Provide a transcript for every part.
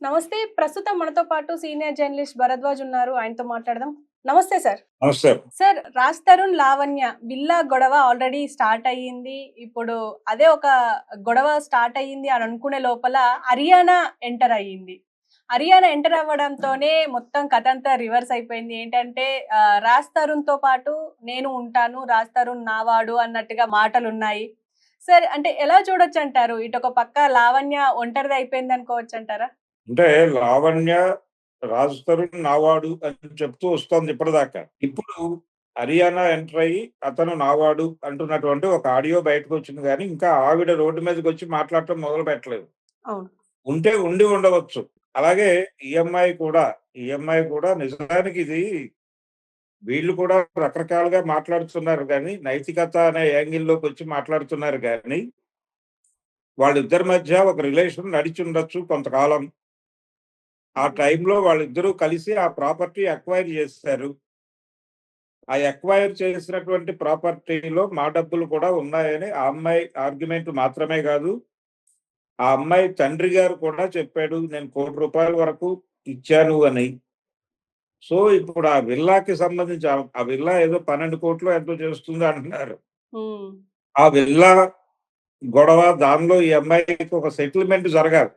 నమస్తే. ప్రస్తుతం మనతో పాటు సీనియర్ జర్నలిస్ట్ భరద్వాజ్ ఉన్నారు. ఆయనతో మాట్లాడదాం. నమస్తే సార్. నమస్తే. సార్, 'రాజ్ తరుణ్ లావణ్య' విల్లా గొడవ ఆల్రెడీ స్టార్ట్ అయ్యింది. ఇప్పుడు అదే ఒక గొడవ స్టార్ట్ అయ్యింది అని అనుకునే లోపల హరియానా ఎంటర్ అయ్యింది. హరియానా ఎంటర్ అవ్వడంతోనే మొత్తం కథంతా రివర్స్ అయిపోయింది. ఏంటంటే 'రాజ్ తరుణ్‌తో పాటు నేను ఉంటాను. రాజ్ తరుణ్ నావాడు' అన్నట్టుగా మాటలున్నాయి. సార్, అంటే ఎలా చూడొచ్చంటారు? ఇటొక పక్క లావణ్య ఒంటరిది అయిపోయిందనుకోవచ్చంటారా? అంటే లావణ్య, రాజ్ తరుణ్ నావాడు అని చెప్తూ వస్తోంది ఇప్పటిదాకా. ఇప్పుడు హరియానా ఎంటర్ అయ్యి అతను నావాడు అంటున్నటువంటి ఒక ఆడియో బయటకొచ్చింది గానీ, ఇంకా ఆవిడ రోడ్డు మీదకొచ్చి మాట్లాడటం మొదలు పెట్టలేదు. అవును. ఉంటే ఉండి ఉండవచ్చు. అలాగే ఈ అమ్మాయి కూడా నిజానికి ఇది వీళ్ళు కూడా రకరకాలుగా మాట్లాడుతున్నారు గానీ, నైతికత అనే యాంగిల్‌లోకొచ్చి మాట్లాడుతున్నారు గానీ, వాళ్ళిద్దరి మధ్య ఒక రిలేషన్ నడిచుండొచ్చు కొంతకాలం. ఆ టైంలో వాళ్ళిద్దరూ కలిసి ఆ ప్రాపర్టీ అక్వైర్ చేసేశారు. ఆ అక్వైర్ చేసినటువంటి ప్రాపర్టీలో మా డబ్బులు కూడా ఉన్నాయని ఆ అమ్మాయి ఆర్గ్యుమెంట్ మాత్రమే కాదు, ఆ అమ్మాయి తండ్రి గారు కూడా చెప్పాడు. నేను ₹1,00,00,000 వరకు ఇచ్చాను అని. సో, ఇప్పుడు ఆ విల్లాకి సంబంధించి ఆ విల్లా ఏదో 12,00,00,000 ఎంతో చేస్తుంది అంటున్నారు. హ్మ్. ఆ విల్లా గొడవ దానిలో ఈ అమ్మాయికి ఒక సెటిల్‌మెంట్ జరగాలి.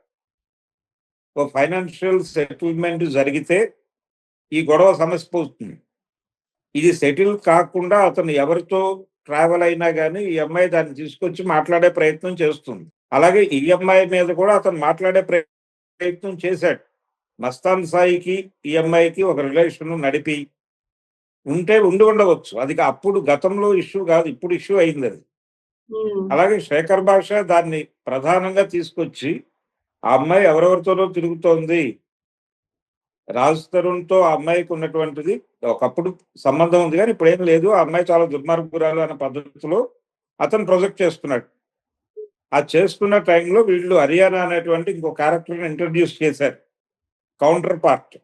ఒక ఫైనాన్షియల్ సెటిల్‌మెంట్ జరిగితే ఈ గొడవ సమస్య పోతుంది. ఇది సెటిల్ కాకుండా అతను ఎవరితో ట్రావెల్ అయినా గానీ, ఈ అమ్మాయి దాన్ని తీసుకొచ్చి మాట్లాడే ప్రయత్నం చేస్తుంది. అలాగే ఈ అమ్మాయి మీద కూడా అతను మాట్లాడే ప్రయత్నం చేశాడు. మస్తాన్ సాయికి, ఈ అమ్మాయికి ఒక రిలేషన్ నడిపి ఉంటే ఉండి ఉండవచ్చు. అది అప్పుడు గతంలో ఇష్యూ గాదు. ఇప్పుడు ఇష్యూ అయిందది. హ్మ్. అలాగే శేఖర్ భాష దాన్ని ప్రధానంగా తీసుకొచ్చి, ఆ అమ్మాయి ఎవరెవరితోనో తిరుగుతోంది. రాజ్ తరుణ్‌తో ఆ అమ్మాయికి ఉన్నటువంటిది ఒకప్పుడు సంబంధం ఉంది గానీ, ఇప్పుడేం లేదు. ఆ అమ్మాయి చాలా దుర్మార్గురాలు అన్న పద్ధతిలో అతను ప్రొజెక్ట్ చేస్తున్నాడు. ఆ చేస్తున్న టైంలో వీళ్ళు హరియానా అనేటువంటి ఇంకో క్యారెక్టర్‌ని ఇంట్రొడ్యూస్ చేశారు. Counter part.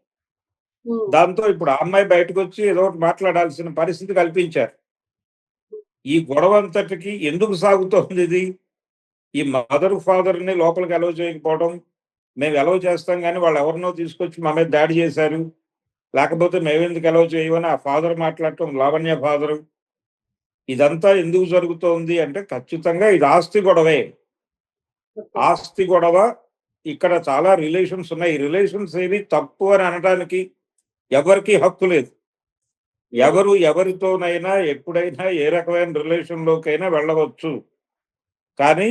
హ్మ్. దాంతో ఇప్పుడు ఆ అమ్మాయి బయటకొచ్చి ఏదో ఒకటి మాట్లాడాల్సిన పరిస్థితి కల్పించారు. ఈ గొడవ అంతటికి ఎందుకు సాగుతోందిది? ఈ మదర్, ఫాదర్‌ని లోపలికి అలౌ చేయకపోవడం. మేము అలౌ చేస్తాం గానీ, వాళ్ళెవరినో తీసుకొచ్చి మా మీద దాడి చేశారు. లేకపోతే మేమెందుకు అలౌ చేయమని ఆ ఫాదర్ మాట్లాడటం, లావణ్య ఫాదరు. ఇదంతా ఎందుకు జరుగుతోంది అంటే ఖచ్చితంగా ఇది ఆస్తి గొడవే. ఓకే. ఆస్తి గొడవ. ఇక్కడ చాలా రిలేషన్స్ ఉన్నాయి. ఈ రిలేషన్స్ ఏవి తప్పు అని అనటానికి ఎవరికీ హక్కు లేదు. హ్మ్. ఎవరు ఎవరితోనైనా, ఎప్పుడైనా, ఏ రకమైన రిలేషన్‌లోకైనా వెళ్ళవచ్చు. కానీ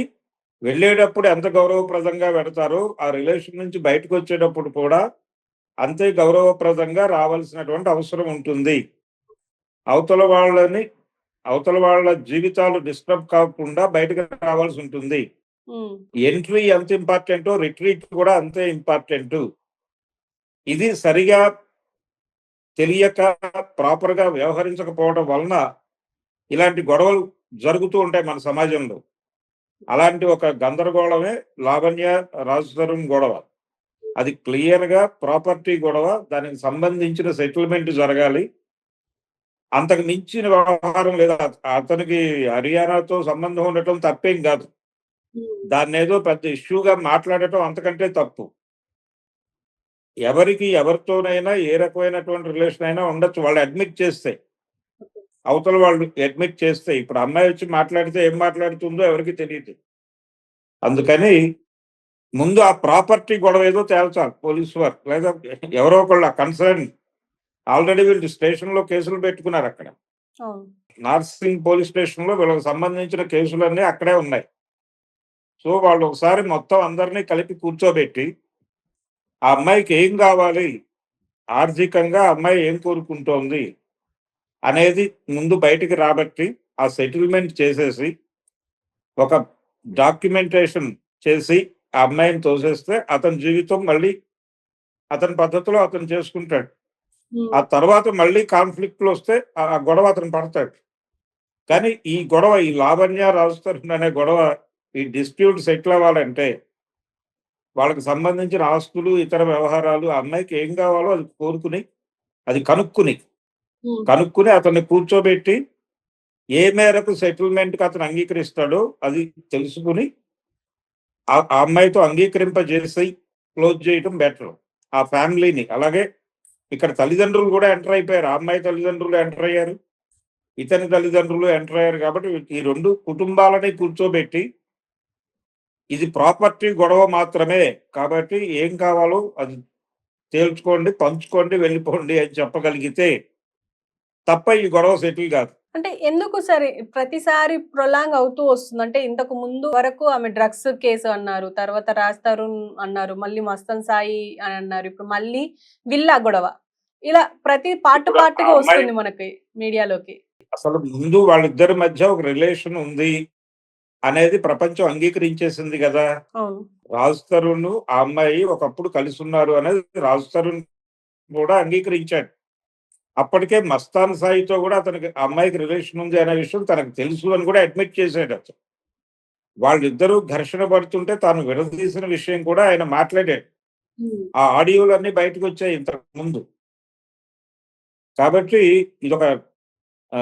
వెళ్ళేటప్పుడు ఎంత గౌరవప్రదంగా వెడతారో, ఆ రిలేషన్ నుంచి బయటకొచ్చేటప్పుడు కూడా అంతే గౌరవప్రదంగా రావాల్సినటువంటి అవసరం ఉంటుంది. అవతల వాళ్ళని అవతల వాళ్ళ జీవితాలు డిస్టర్బ్ కాకుండా బయటకి రావాల్సుంటుంది. హ్మ్. ఎంట్రీ ఎంత ఇంపార్టెంటో రిట్రీట్ కూడా అంతే ఇంపార్టెంటు. ఇది సరిగా తెలియక ప్రాపర్‌గా వ్యవహరించకపోవడం వలన ఇలాంటి గొడవలు జరుగుతూ ఉంటాయి మన సమాజంలో. అలాంటి ఒక గందరగోళమే లావణ్య, రాజ్ తరుణ్ గొడవ. అది క్లియర్‌గా ప్రాపర్టీ గొడవ. దానికి సంబంధించిన సెటిల్‌మెంట్ జరగాలి. అంతకు మించిన వ్యవహారం లేదు. అతనికి హరియానాతో సంబంధం ఉండటం తప్పేం గాదు. హ్మ్. దాన్నేదో పెద్ద ఇష్యూగా మాట్లాడటం అంతకంటే తప్పు. ఎవరితోనైనా ఏ రకమైనటువంటి రిలేషన్ అయినా ఉండొచ్చు. వాళ్ళు అడ్మిట్ చేస్తే. అవతల వాళ్ళు అడ్మిట్ చేస్తే. ఇప్పుడు అమ్మాయి వచ్చి మాట్లాడితే ఏం మాట్లాడుతుందో ఎవరికీ తెలీదు. అందుకని ముందు ఆ ప్రాపర్టీ గొడవ ఏదో తేల్చాలి పోలీసు వారు. లేదా ఎవరో ఒకళ్ళు కన్సర్న్ ఆల్రెడీ వీళ్ళు స్టేషన్‌లో కేసులు పెట్టుకున్నారక్కడ. అవును. నార్సింగ్ పోలీస్ స్టేషన్‌లో వీళ్ళకి సంబంధించిన కేసులన్నీ అక్కడే ఉన్నాయి. సో, వాళ్ళు ఒకసారి మొత్తం అందరిని కలిపి కూర్చోబెట్టి, ఆ అమ్మాయికి ఏం గావాలి? ఆర్థికంగా ఆ అమ్మాయి ఏం కోరుకుంటోంది? అనేది ముందు బయటికి రాబట్టి, ఆ సెటిల్‌మెంట్ చేసేసి, ఒక డాక్యుమెంటేషన్ చేసి, ఆ అమ్మాయిని తోసేస్తే అతని జీవితం మళ్ళీ అతని పద్ధతిలో అతను చేసుకుంటాడు. హ్మ్. ఆ తర్వాత మళ్ళీ కాన్‌ఫ్లిక్ట్‌లొస్తే ఆ గొడవ అతను పడతాడు. కానీ ఈ గొడవ ఈ లావణ్య, రాజ్ తరుణ్ అనే గొడవ ఈ డిస్ప్యూట్ సెటిల్ అవ్వాలంటే వాళ్ళకి సంబంధించిన ఆస్తులు, ఇతర వ్యవహారాలు ఆ అమ్మాయికి ఏం కావాలో అది కోరుకుని, అది హ్మ్. కనుక్కుని అతన్ని కూర్చోబెట్టి ఏ మేరకు సెటిల్‌మెంట్‌కి అతను అంగీకరిస్తాడో అది తెలుసుకొని ఆ ఆ అమ్మాయితో అంగీకరింపజేసి క్లోజ్ చేయటం బెటర్ ఆ ఫ్యామిలీని. అలాగే ఇక్కడ తల్లిదండ్రులు కూడా ఎంటర్ అయిపోయారు. ఆ అమ్మాయి తల్లిదండ్రులు ఎంటర్ అయ్యారు, ఇతని తల్లిదండ్రులు ఎంటర్ అయ్యారు. కాబట్టి ఈ 2 కుటుంబాలని కూర్చోబెట్టి ఇది ప్రాపర్టీ గొడవ మాత్రమే. కాబట్టి ఏం కావాలో అది తేల్చుకోండి, పంచుకోండి, వెళ్ళిపోండి అని చెప్పగలిగితే తప్ప ఈ గొడవ సెటిల్ కాదు. అంటే ఎందుకు సరే ప్రతిసారి ప్రొలాంగ్ అవుతూ వస్తుంది? అంటే ఇంతకు ముందు వరకు ఆమె డ్రగ్స్ కేసు అన్నారు. తర్వాత రాజ్ తరుణ్ అన్నారు. మళ్ళీ మస్తాన్ సాయి అని అన్నారు. ఇప్పుడు మళ్ళీ విల్లా గొడవ. ఇలా ప్రతి పార్ట్ ఇప్పుడు ఆ పార్ట్‌గా అమ్మాయి వస్తుంది మనకి మీడియాలోకి. అసలు ముందు వాళ్ళిద్దరి మధ్య ఒక రిలేషన్ ఉంది అనేది ప్రపంచం అంగీకరించేసింది కదా! అవును. రాజ్ తరుణ్, ఆ అమ్మాయి ఒకప్పుడు కలిసున్నారు అనేది రాజ్ తరుణ్ కూడా అంగీకరించాడు. అప్పటికే మస్తాన్ సాయితో కూడా అతనికి ఆ అమ్మాయికి రిలేషన్ ఉంది అనే విషయం తనకు తెలుసు అని కూడా అడ్మిట్ చేశాడు అతను. వాళ్ళిద్దరూ ఘర్షణ పడుతుంటే తాను విడదీసిన విషయం కూడా ఆయన మాట్లాడాడు. హ్మ్. ఆ ఆడియోలన్నీ బయటకొచ్చాయి ఇంతకు ముందు. కాబట్టి ఇదొక ఆ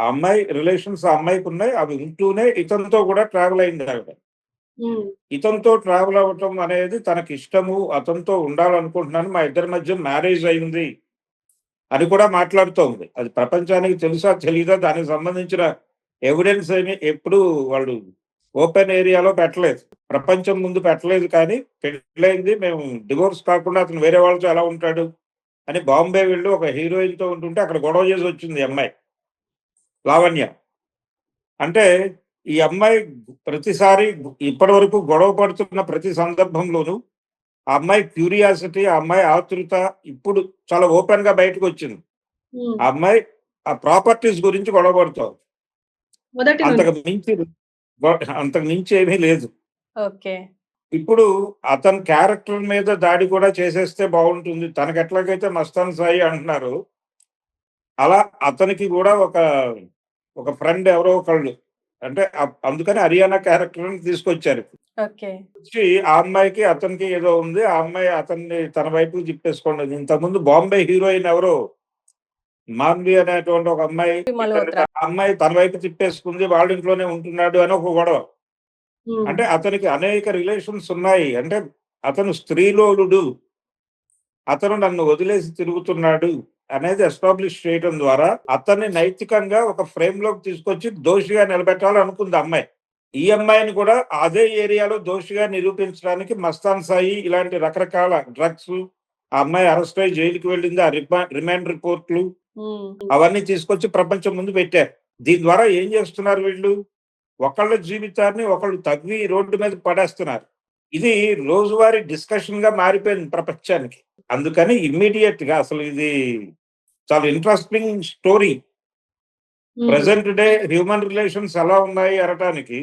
అమ్మాయి రిలేషన్స్ ఆ అమ్మాయికున్నాయి. అవి ఉంటూనే ఇతనితో కూడా ట్రావెల్ అయింది ఆవిడ. హ్మ్. ఇతనితో ట్రావెల్ అవ్వటం అనేది తనకిష్టము. అతనితో ఉండాలనుకుంటున్నాను. మా ఇద్దరి మధ్య మ్యారేజ్ అయింది అని కూడా మాట్లాడుతోంది. అది ప్రపంచానికి తెలుసా? తెలీదా? దానికి సంబంధించిన ఎవిడెన్స్ ఏమి ఎప్పుడూ వాళ్ళు ఓపెన్ ఏరియాలో పెట్టలేదు. ప్రపంచం ముందు పెట్టలేదు కానీ పెళ్ళయింది. మేము డివోర్స్ కాకుండా అతను వేరే వాళ్ళతో ఎలా ఉంటాడు అని బాంబే వెళ్ళి ఒక హీరోయిన్‌తో ఉంటుంటే అక్కడ గొడవ చేసి వచ్చింది ఈ అమ్మాయి. లావణ్య. అంటే ఈ అమ్మాయి ప్రతిసారి ఇప్పటివరకు గొడవ పడుతున్న ప్రతి సందర్భంలోనూ ఆ అమ్మాయి క్యూరియాసిటీ, ఆ అమ్మాయి ఆతృత ఇప్పుడు చాలా ఓపెన్‌గా బయటకొచ్చింది. హ్మ్. ఆ అమ్మాయి ఆ ప్రాపర్టీస్ గురించి గొడవ పడుతోంది. మొదటి నుంచి. అంతకు మించి అంతకు మించి ఏమీ లేదు. ఓకే. ఇప్పుడు అతని క్యారెక్టర్ మీద దాడి కూడా చేసేస్తే బావుంటుంది. తనకెట్లాగైతే మస్తాన్ సాయి అంటున్నారో, అలా అతనికి కూడా ఒక ఫ్రెండ్ ఎవరో ఒకళ్ళు అంటే అందుకని హరియానా క్యారెక్టర్‌ని తీసుకొచ్చారు. ఓకే. వచ్చి ఆ అమ్మాయికి, అతనికి ఏదో ఉంది. ఆ అమ్మాయి అతన్ని తన వైపుకి తిప్పేసుకున్నది. ఇంతకుముందు బాంబే హీరోయిన్ ఎవరో మాన్వి అనేటువంటి ఒక అమ్మాయి మల్హోత్రా. ఆ అమ్మాయి తన వైపు తిప్పేసుకుంది. వాళ్ళ ఇంట్లోనే ఉంటున్నాడు అని ఒక గొడవ. హ్మ్. అంటే అతనికి అనేక రిలేషన్స్ ఉన్నాయి. అంటే అతను స్త్రీలోలుడు. అతను నన్ను వదిలేసి తిరుగుతున్నాడు అనేది ఎస్టాబ్లిష్ చేయడం ద్వారా అతన్ని నైతికంగా ఒక ఫ్రేమ్‌లోకి తీసుకొచ్చి దోషిగా నిలబెట్టాలనుకుంది ఆ అమ్మాయి. ఈ అమ్మాయిని కూడా అదే ఏరియాలో దోషిగా నిరూపించడానికి మస్తాన్ సాయి ఇలాంటి రకరకాల డ్రగ్స్ ఆ అమ్మాయి అరెస్ట్ అయ్యి జైలుకి వెళ్ళింది. ఆ రిమాండ్ రిపోర్ట్‌లు హ్మ్. అవన్నీ తీసుకొచ్చి ప్రపంచం ముందు పెట్టారు. దీని ద్వారా ఏం చేస్తున్నారు వీళ్ళు? ఒకళ్ళ జీవితాన్ని ఒకళ్ళు తవ్వి రోడ్డు మీద పడేస్తున్నారు. ఇది రోజువారీ డిస్కషన్‌గా మారిపోయింది ప్రపంచానికి. అందుకని ఇమ్మీడియేట్‌గా అసలు ఇది చాలా ఇంట్రెస్టింగ్ స్టోరీ. హ్మ్. ప్రెజెంట్ డే హ్యూమన్ రిలేషన్స్ ఎలా ఉన్నాయి అనటానికి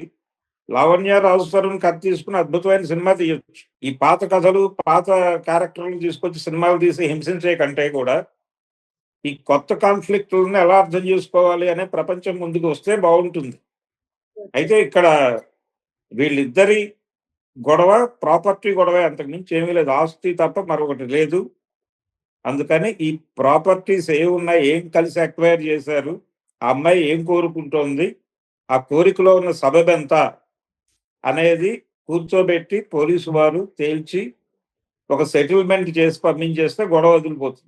'లావణ్య రాజ్ తరుణ్' కథ తీసుకొని అద్భుతమైన సినిమా తీయొచ్చు. ఈ పాత కథలు, పాత క్యారెక్టర్‌లు తీసుకొచ్చి సినిమాలు తీసి హింసించే కంటే కూడా, ఈ కొత్త కాన్‌ఫ్లిక్ట్‌లని ఎలా అర్థం చేసుకోవాలి అనే ప్రపంచం ముందుకు వస్తే బావుంటుంది. ఓకే. అయితే ఇక్కడ వీళ్ళిద్దరి గొడవ ప్రాపర్టీ గొడవే అంతకు మించి ఏమీ లేదు. ఆస్తి తప్ప మరొకటి లేదు. అందుకని ఈ ప్రాపర్టీస్ ఏవున్నాయి? ఏం కలిసి అక్వైర్ చేశారు? ఆ అమ్మాయి ఏం కోరుకుంటోంది? ఆ కోరికలో ఉన్న సబబెంత? అనేది కూర్చోబెట్టి పోలీసు వారు తేల్చి ఒక సెటిల్‌మెంట్ చేసి పంపించేస్తే గొడవ వదిలిపోతుంది.